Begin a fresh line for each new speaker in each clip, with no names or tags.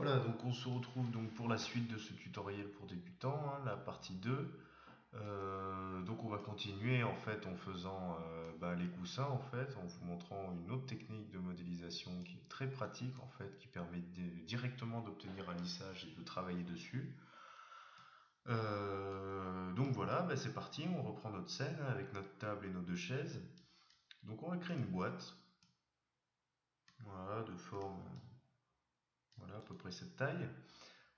Voilà, donc on se retrouve donc pour la suite de ce tutoriel pour débutants, hein, la partie 2. Donc on va continuer en fait en faisant les coussins en fait, en vous montrant une autre technique de modélisation qui est très pratique en fait, qui permet directement d'obtenir un lissage et de travailler dessus. Donc voilà, c'est parti, on reprend notre scène avec notre table et nos deux chaises. Donc on va créer une boîte, voilà, de forme, voilà, à peu près cette taille.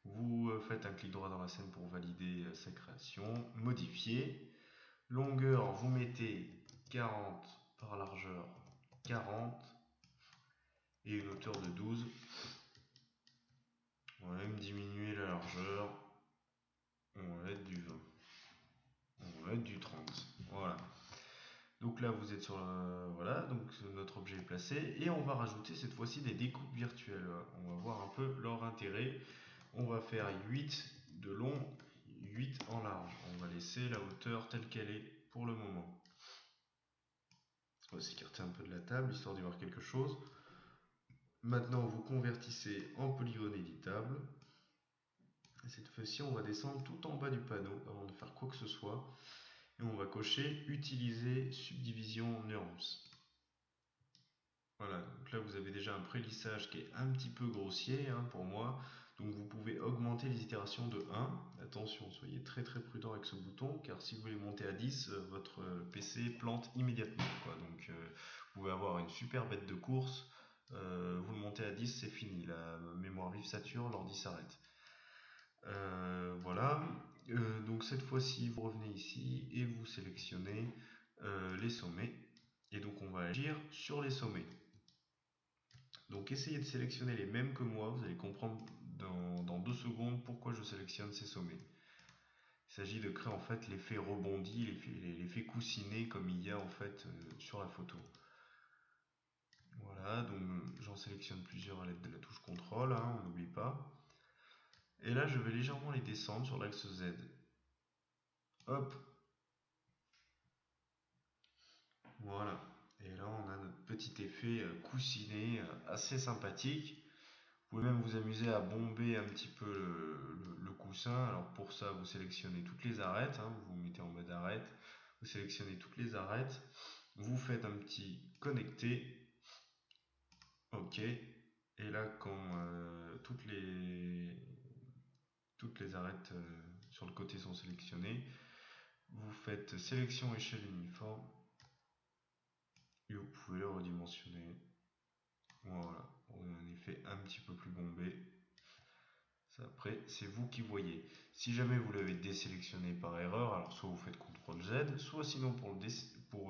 Vous faites un clic droit dans la scène pour valider sa création, modifier. Longueur, vous mettez 40 par largeur 40 et une hauteur de 12. On va même diminuer la largeur. On va mettre du 20. On va mettre du 30. Voilà. Donc là, vous êtes sur le... Voilà, donc notre objet est placé. Et on va rajouter cette fois-ci des découpes virtuelles. On va voir un peu leur intérêt. On va faire 8 de long, 8 en large. On va laisser la hauteur telle qu'elle est pour le moment. On va s'écarter un peu de la table, histoire d'y voir quelque chose. Maintenant, vous convertissez en polygone éditable. Et cette fois-ci, on va descendre tout en bas du panneau avant de faire quoi que ce soit. Et on va cocher Utiliser subdivision Nurms. Voilà, donc là vous avez déjà un prélissage qui est un petit peu grossier pour moi. Donc vous pouvez augmenter les itérations de 1. Attention, soyez très très prudent avec ce bouton, car si vous les montez à 10, votre PC plante immédiatement, quoi. Donc vous pouvez avoir une super bête de course, vous le montez à 10, c'est fini, la mémoire vive sature, l'ordi s'arrête. Voilà, donc cette fois-ci vous revenez ici et vous sélectionnez les sommets. Et donc on va agir sur les sommets. Donc essayez de sélectionner les mêmes que moi, vous allez comprendre dans 2 secondes pourquoi je sélectionne ces sommets. Il s'agit de créer en fait l'effet rebondi, l'effet coussiné comme il y a en fait sur la photo. Voilà, donc j'en sélectionne plusieurs à l'aide de la touche CTRL, on n'oublie pas. Et là je vais légèrement les descendre sur l'axe Z. Hop. Voilà. Et là on a notre petit effet coussiné assez sympathique. Vous pouvez même vous amuser à bomber un petit peu le coussin. Alors pour ça, vous sélectionnez toutes les arêtes, vous vous mettez en mode arête, vous sélectionnez toutes les arêtes, vous faites un petit connecter, ok, et là quand toutes les arêtes sur le côté sont sélectionnées, vous faites sélection échelle uniforme, et vous pouvez le redimensionner. Voilà, on a un effet un petit peu plus bombé. Après, c'est vous qui voyez. Si jamais vous l'avez désélectionné par erreur, alors soit vous faites CTRL Z, soit sinon pour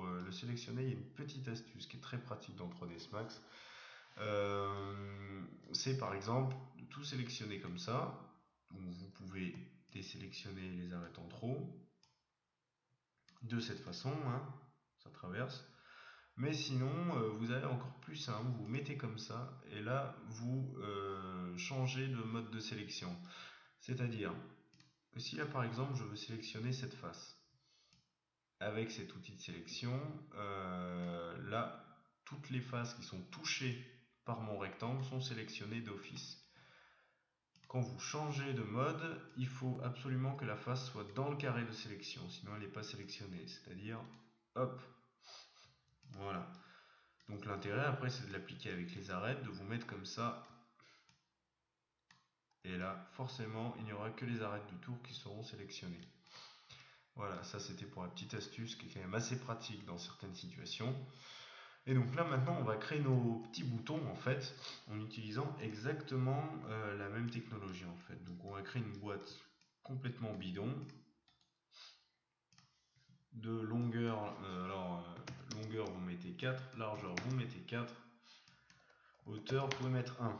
le sélectionner, il y a une petite astuce qui est très pratique dans 3ds Max. C'est par exemple de tout sélectionner comme ça. Donc vous pouvez désélectionner les arêtes en trop. De cette façon, ça traverse. Mais sinon, vous allez encore plus simple, vous mettez comme ça, et là, vous changez de mode de sélection. C'est-à-dire que si là, par exemple, je veux sélectionner cette face, avec cet outil de sélection, là, toutes les faces qui sont touchées par mon rectangle sont sélectionnées d'office. Quand vous changez de mode, il faut absolument que la face soit dans le carré de sélection, sinon elle n'est pas sélectionnée. C'est-à-dire, hop, voilà. Donc l'intérêt après c'est de l'appliquer avec les arêtes, de vous mettre comme ça. Et là, forcément, il n'y aura que les arêtes du tour qui seront sélectionnées. Voilà, ça c'était pour la petite astuce qui est quand même assez pratique dans certaines situations. Et donc là maintenant on va créer nos petits boutons en fait en utilisant exactement la même technologie en fait. Donc on va créer une boîte complètement bidon de longueur, longueur vous mettez 4, largeur vous mettez 4, hauteur vous pouvez mettre 1.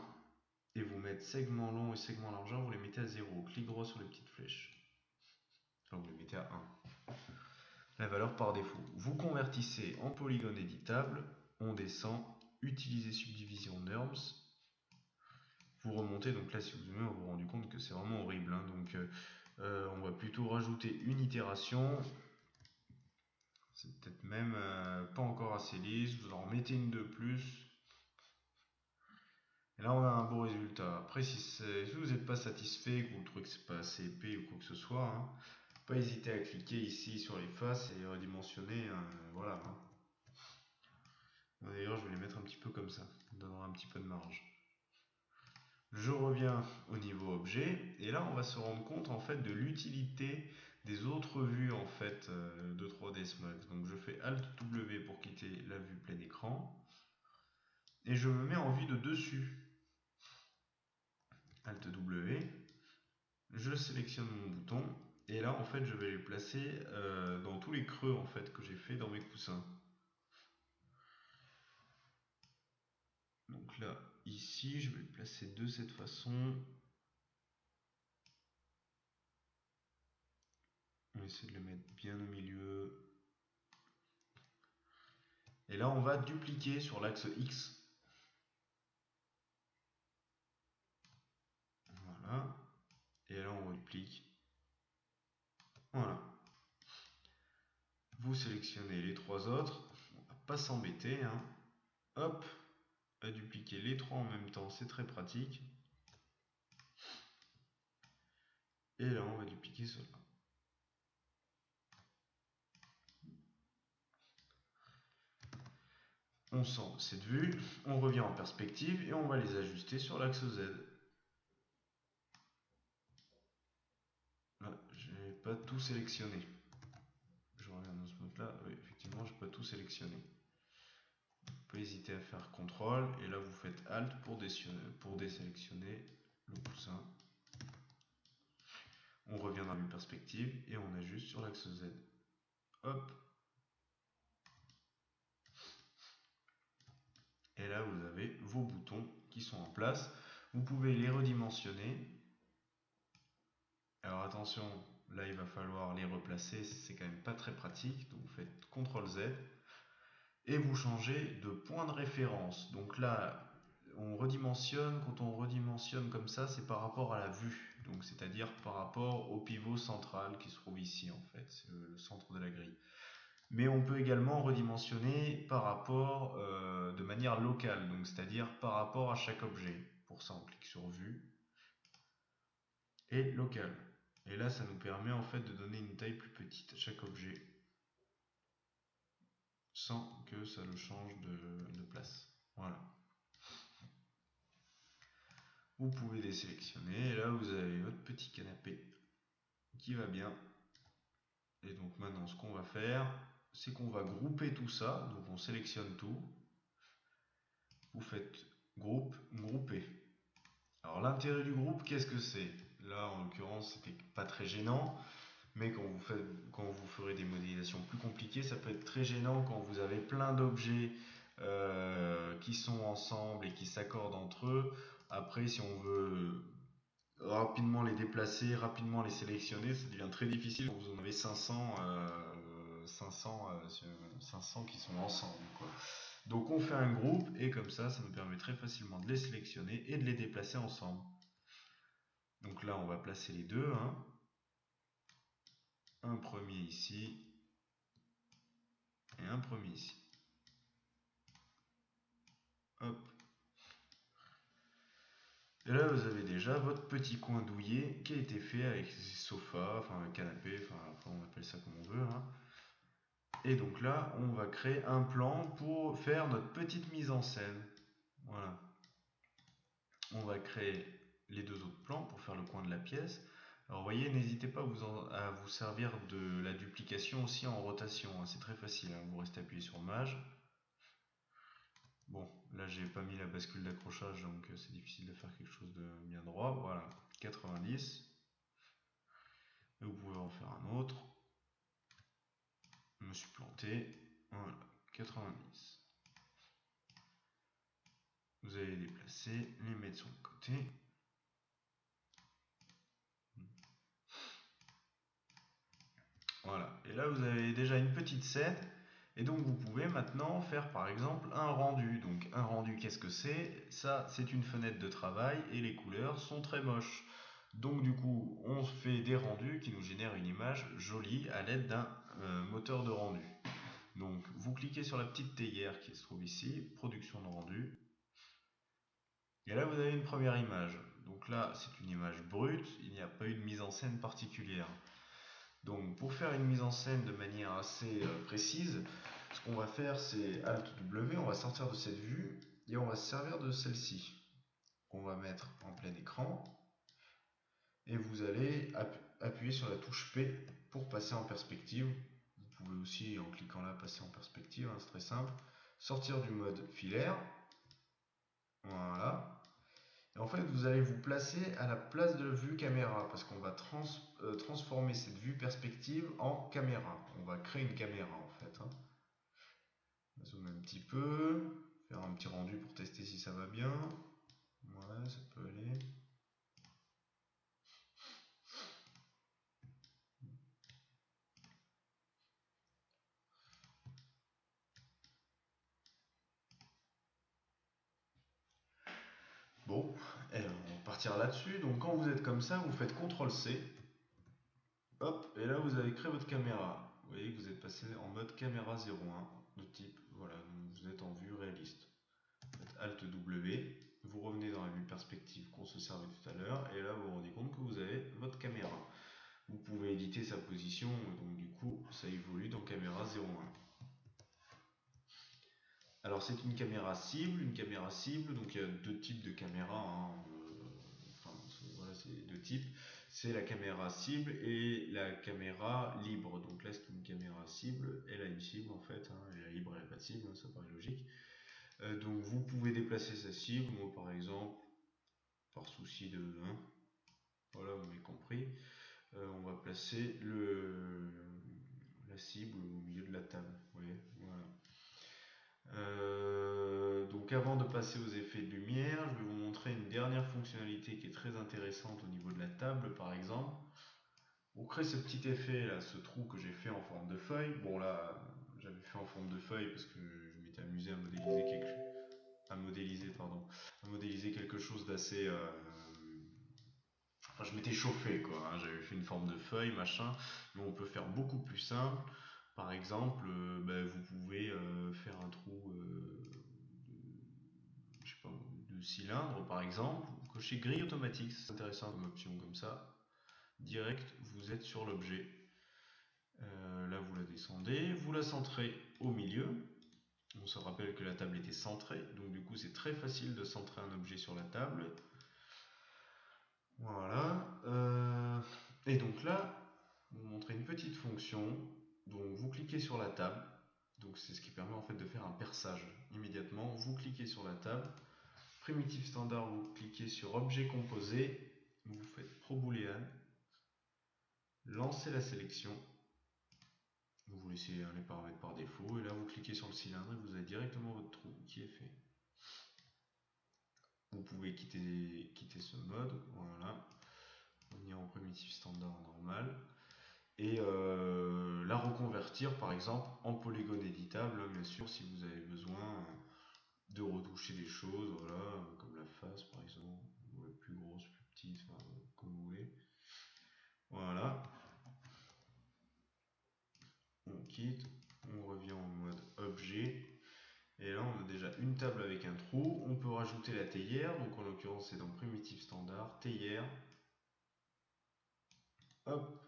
Et vous mettez segment long et segment largeur, vous les mettez à 0. Clic droit sur les petites flèches. Enfin, vous les mettez à 1. La valeur par défaut. Vous convertissez en polygone éditable, on descend, utiliser subdivision Nurms. Vous remontez, donc là si vous zoomez, on vous rendu compte que c'est vraiment horrible. Donc on va plutôt rajouter une itération. C'est peut-être même pas encore assez lisse, vous en remettez une de plus. Et Là, on a un beau résultat. Après, si vous n'êtes pas satisfait, que vous trouvez que c'est pas assez épais ou quoi que ce soit, hein, pas hésiter à cliquer ici sur les faces et redimensionner. Voilà. Hein. D'ailleurs, je vais les mettre un petit peu comme ça. Ça donnera un petit peu de marge. Je reviens au niveau objet et là, on va se rendre compte en fait de l'utilité des autres vues en fait de 3ds Max. Donc, je fais Alt W pour quitter la vue plein écran et je me mets en vue de dessus. Alt W, je sélectionne mon bouton et là en fait je vais les placer dans tous les creux en fait que j'ai fait dans mes coussins. Donc là, ici, je vais le placer de cette façon. On va essayer de le mettre bien au milieu. Et là, on va dupliquer sur l'axe X. Voilà. Et là, on duplique. Voilà. Vous sélectionnez les trois autres. On va pas s'embêter. Hein. Hop. À dupliquer les trois en même temps, c'est très pratique. Et là, on va dupliquer cela. On sent cette vue, on revient en perspective et on va les ajuster sur l'axe Z. Là, j'ai pas tout sélectionné. Je reviens dans ce mode là, oui, effectivement, j'ai pas tout sélectionné. Pas hésiter à faire CTRL et là vous faites ALT pour désélectionner le coussin. On revient dans la vue perspective et on ajuste sur l'axe Z. Hop. Et là vous avez vos boutons qui sont en place. Vous pouvez les redimensionner. Alors attention, là il va falloir les replacer, c'est quand même pas très pratique. Donc vous faites CTRL Z et vous changez de point de référence. Donc là, on redimensionne, quand on redimensionne comme ça, c'est par rapport à la vue, donc c'est-à-dire par rapport au pivot central qui se trouve ici en fait, c'est le centre de la grille. Mais on peut également redimensionner par rapport de manière locale, donc c'est-à-dire par rapport à chaque objet. Pour ça, on clique sur vue et local. Et là, ça nous permet en fait de donner une taille plus petite à chaque objet, sans que ça le change de place. Voilà. Vous pouvez désélectionner et là vous avez votre petit canapé qui va bien. Et donc maintenant ce qu'on va faire, c'est qu'on va grouper tout ça. Donc on sélectionne tout. Vous faites groupe, grouper. Alors l'intérêt du groupe, qu'est-ce que c'est? Là en l'occurrence c'était pas très gênant. Mais quand vous ferez des modélisations plus compliquées, ça peut être très gênant quand vous avez plein d'objets qui sont ensemble et qui s'accordent entre eux. Après, si on veut rapidement les déplacer, rapidement les sélectionner, ça devient très difficile quand vous en avez 500 qui sont ensemble. Quoi. Donc on fait un groupe et comme ça nous permet très facilement de les sélectionner et de les déplacer ensemble. Donc là, on va placer les deux. Hein. Un premier ici et un premier ici. Hop. Et là, vous avez déjà votre petit coin douillet qui a été fait avec sofa, enfin un canapé, enfin après on appelle ça comme on veut. Hein. Et donc là, on va créer un plan pour faire notre petite mise en scène. Voilà. On va créer les deux autres plans pour faire le coin de la pièce. Alors vous voyez, n'hésitez pas à vous servir de la duplication aussi en rotation. Hein. C'est très facile, hein. Vous restez appuyé sur Maj. Bon, là j'ai pas mis la bascule d'accrochage, donc c'est difficile de faire quelque chose de bien droit. Voilà, 90. Et vous pouvez en faire un autre. Je me suis planté. Voilà, 90. Vous allez les déplacer, les mettre sur le côté. Voilà, et là vous avez déjà une petite scène. Et donc vous pouvez maintenant faire par exemple un rendu. Donc un rendu, qu'est-ce que c'est? Ça, c'est une fenêtre de travail et les couleurs sont très moches. Donc du coup, on fait des rendus qui nous génèrent une image jolie à l'aide d'un moteur de rendu. Donc vous cliquez sur la petite théière qui se trouve ici, production de rendu. Et là, vous avez une première image. Donc là, c'est une image brute, il n'y a pas eu de mise en scène particulière. Donc pour faire une mise en scène de manière assez précise, ce qu'on va faire, c'est Alt W, on va sortir de cette vue et on va se servir de celle-ci. On va mettre en plein écran et vous allez appuyer sur la touche P pour passer en perspective. Vous pouvez aussi, en cliquant là, passer en perspective, hein, c'est très simple. Sortir du mode filaire. Voilà. Et en fait, vous allez vous placer à la place de la vue caméra parce qu'on va transformer cette vue perspective en caméra. On va créer une caméra en fait, hein. On va zoomer un petit peu, faire un petit rendu pour tester si ça va bien. Ouais, ça peut aller. Bon, on va partir là-dessus. Donc quand vous êtes comme ça, vous faites CTRL-C. Hop, et là vous avez créé votre caméra. Vous voyez que vous êtes passé en mode caméra 01 de type, voilà, donc vous êtes en vue réaliste. Faites Alt W, vous revenez dans la vue perspective qu'on se servait tout à l'heure, et là vous vous rendez compte que vous avez votre caméra. Vous pouvez éditer sa position, donc du coup ça évolue dans caméra 01. Alors c'est une caméra cible, donc il y a deux types de caméras, hein, voilà, c'est deux types. C'est la caméra cible et la caméra libre. Donc là c'est une caméra cible, elle a une cible en fait, hein, et la libre elle n'a pas de cible, hein, ça paraît logique. Donc vous pouvez déplacer sa cible, moi par exemple, par souci de... Hein, voilà, vous m'avez compris. On va placer la cible au milieu de la table. Vous voyez, voilà. Donc avant de passer aux effets de lumière, je vais vous montrer une dernière fonctionnalité qui est très intéressante au niveau de la table par exemple. Pour créer ce petit effet là, ce trou que j'ai fait en forme de feuille, bon là j'avais fait en forme de feuille parce que je m'étais amusé à modéliser quelque chose d'assez... Enfin je m'étais chauffé quoi, hein, j'avais fait une forme de feuille machin, mais on peut faire beaucoup plus simple. Par exemple, vous pouvez faire un trou je sais pas, de cylindre par exemple, cocher grille automatique, c'est intéressant comme option comme ça. Direct, vous êtes sur l'objet. Là, vous la descendez, vous la centrez au milieu. On se rappelle que la table était centrée, donc du coup, c'est très facile de centrer un objet sur la table. Voilà. Et donc là, vous montrez une petite fonction. Donc, vous cliquez sur la table. Donc, c'est ce qui permet en fait de faire un perçage immédiatement. Vous cliquez sur la table. Primitive standard, vous cliquez sur objet composé. Vous faites Pro Boolean. Lancez la sélection. Vous laissez les paramètres par défaut et là vous cliquez sur le cylindre et vous avez directement votre trou qui est fait. Vous pouvez quitter ce mode, voilà, venir en primitive standard normal et la reconvertir par exemple en polygone éditable, bien sûr si vous avez besoin de retoucher des choses, voilà, comme la face par exemple, plus grosse, plus petite, enfin, comme vous voulez. Voilà. On quitte, on revient en mode objet. Et là, on a déjà une table avec un trou. On peut rajouter la théière. Donc, en l'occurrence, c'est dans Primitive Standard. Théière. Hop.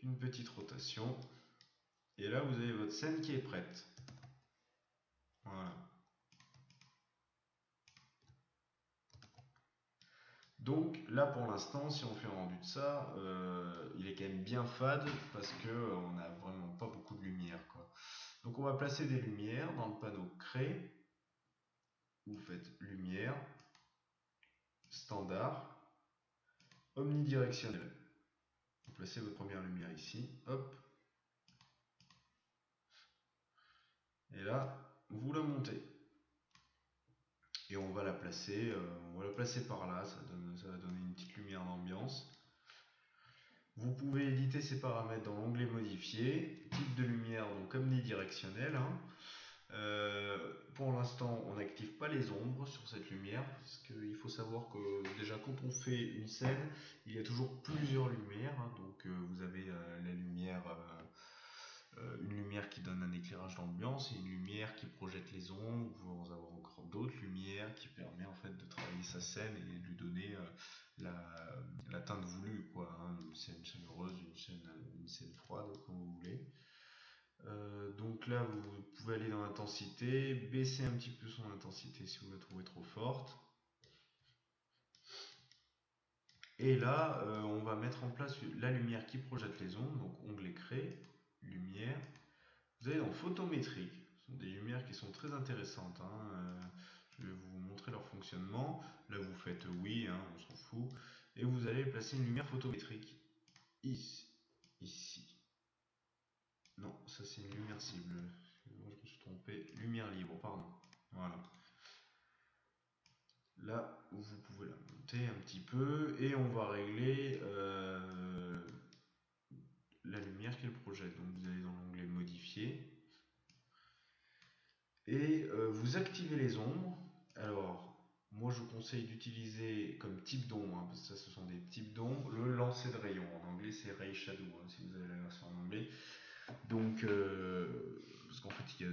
Une petite rotation. Et là, vous avez votre scène qui est prête. Voilà. Donc, là, pour l'instant, si on fait un rendu de ça, il est quand même bien fade parce qu'on n'a vraiment pas beaucoup de lumière, quoi. Donc, on va placer des lumières dans le panneau Créer. Vous faites Lumière. Standard. Omnidirectionnel. Vous placez votre première lumière ici, hop, et là, vous la montez. Et on va la placer, par là, ça va donner une petite lumière d'ambiance. Vous pouvez éditer ces paramètres dans l'onglet modifier, type de lumière, donc omnidirectionnel, hein. Pour l'instant, on n'active pas les ombres sur cette lumière, parce qu'il faut savoir que déjà quand on fait une scène, il y a toujours plusieurs lumières, hein. Donc vous avez la lumière, une lumière qui donne un éclairage d'ambiance et une lumière qui projette les ombres. Vous pouvez en avoir encore encore d'autres lumières qui permet en fait de travailler sa scène et de lui donner la teinte voulue, quoi, hein, une scène chaleureuse, une scène froide, comme vous voulez. Donc là, vous pouvez aller dans l'intensité, baisser un petit peu son intensité si vous la trouvez trop forte. Et là, on va mettre en place la lumière qui projette les ondes, donc onglet Créer, lumière. Vous allez dans photométrique, ce sont des lumières qui sont très intéressantes, hein. Je vais vous montrer leur fonctionnement. Là, vous faites oui, hein, on s'en fout. Et vous allez placer une lumière photométrique ici. Ici. Non, ça c'est une lumière cible. Moi je me suis trompé. Lumière libre, pardon. Voilà. Là, vous pouvez la monter un petit peu et on va régler la lumière qu'elle projette. Donc vous allez dans l'onglet modifier et vous activez les ombres. Alors, moi je conseille d'utiliser comme type d'ombre, hein, parce que ça ce sont des types d'ombre, le lancer de rayon. En anglais c'est ray shadow, hein, si vous avez la version en anglais. Donc, parce qu'en fait il y a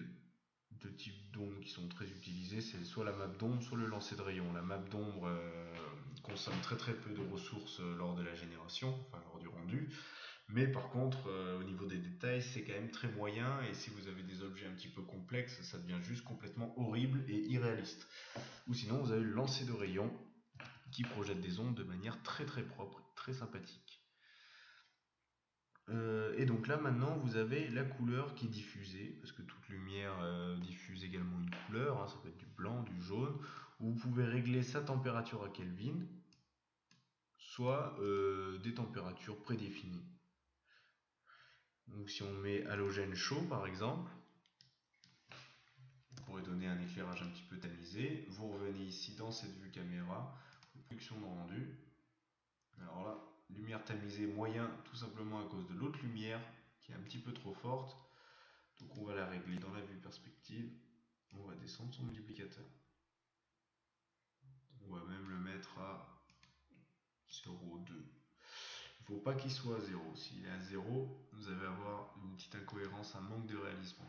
deux types d'ombres qui sont très utilisés, c'est soit la map d'ombre, soit le lancer de rayon. La map d'ombre consomme très très peu de ressources lors de la génération, enfin lors du rendu. Mais par contre, au niveau des détails, c'est quand même très moyen, et si vous avez des objets un petit peu complexes, ça devient juste complètement horrible et irréaliste. Ou sinon, vous avez le lancer de rayon qui projette des ondes de manière très très propre, très sympathique. Et donc là maintenant vous avez la couleur qui est diffusée, parce que toute lumière diffuse également une couleur, hein, ça peut être du blanc, du jaune. Vous pouvez régler sa température à Kelvin, soit des températures prédéfinies. Donc si on met halogène chaud par exemple, vous pourrez donner un éclairage un petit peu tamisé. Vous revenez ici dans cette vue caméra, production de rendu. Alors là, lumière tamisée moyen, tout simplement à cause de l'autre lumière qui est un petit peu trop forte. Donc on va la régler dans la vue perspective. On va descendre son multiplicateur. On va même le mettre à 0,2. Il ne faut pas qu'il soit à 0. S'il est à 0, vous allez avoir une petite incohérence, un manque de réalisme.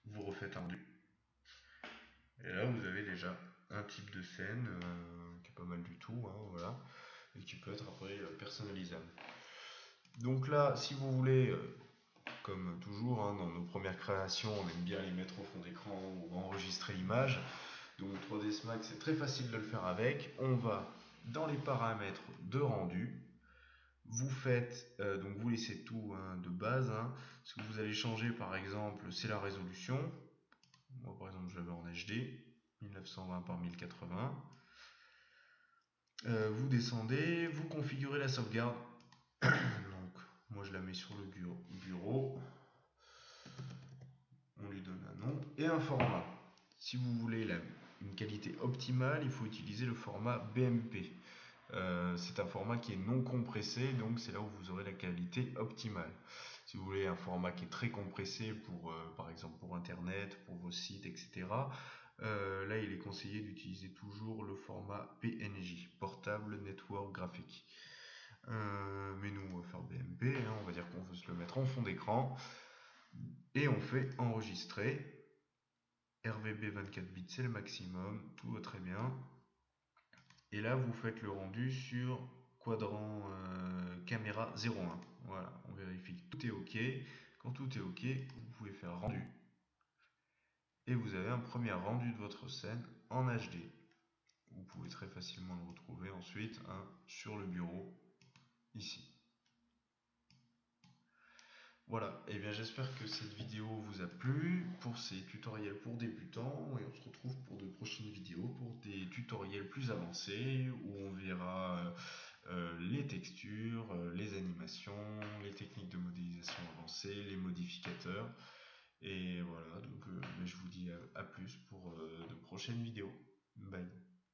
Vous refaites un rendu. Et là, vous avez déjà un type de scène qui est pas mal du tout, hein, voilà, et qui peut être après personnalisable. Donc là, si vous voulez, comme toujours, hein, dans nos premières créations, on aime bien les mettre au fond d'écran ou enregistrer l'image. Donc 3ds Max, c'est très facile de le faire avec. On va dans les paramètres de rendu. Vous faites, donc vous laissez tout, hein, de base, hein. Ce que vous allez changer par exemple, c'est la résolution. Moi par exemple, je l'avais en HD, 1920 par 1080. Vous descendez, vous configurez la sauvegarde. Donc moi je la mets sur le bureau. On lui donne un nom et un format. Si vous voulez une qualité optimale, il faut utiliser le format BMP. C'est un format qui est non compressé, donc c'est là où vous aurez la qualité optimale. Si vous voulez un format qui est très compressé pour, par exemple pour internet, pour vos sites, etc., là il est conseillé d'utiliser toujours le format PNJ, Portable Network Graphic. Mais nous on va faire BMP, hein, on va dire qu'on veut se le mettre en fond d'écran, et on fait enregistrer. RVB 24 bits c'est le maximum, tout va très bien. Et là vous faites le rendu sur quadrant caméra 01. Voilà, on vérifie que tout est ok. Quand tout est ok, vous pouvez faire rendu. Et vous avez un premier rendu de votre scène en HD. Vous pouvez très facilement le retrouver ensuite, hein, sur le bureau, ici. Voilà, et bien j'espère que cette vidéo vous a plu pour ces tutoriels pour débutants, et on se retrouve pour de prochaines vidéos pour des tutoriels plus avancés où on verra les textures, les animations, les techniques de modélisation avancées, les modificateurs. Et voilà, donc je vous dis à plus pour de prochaines vidéos. Bye.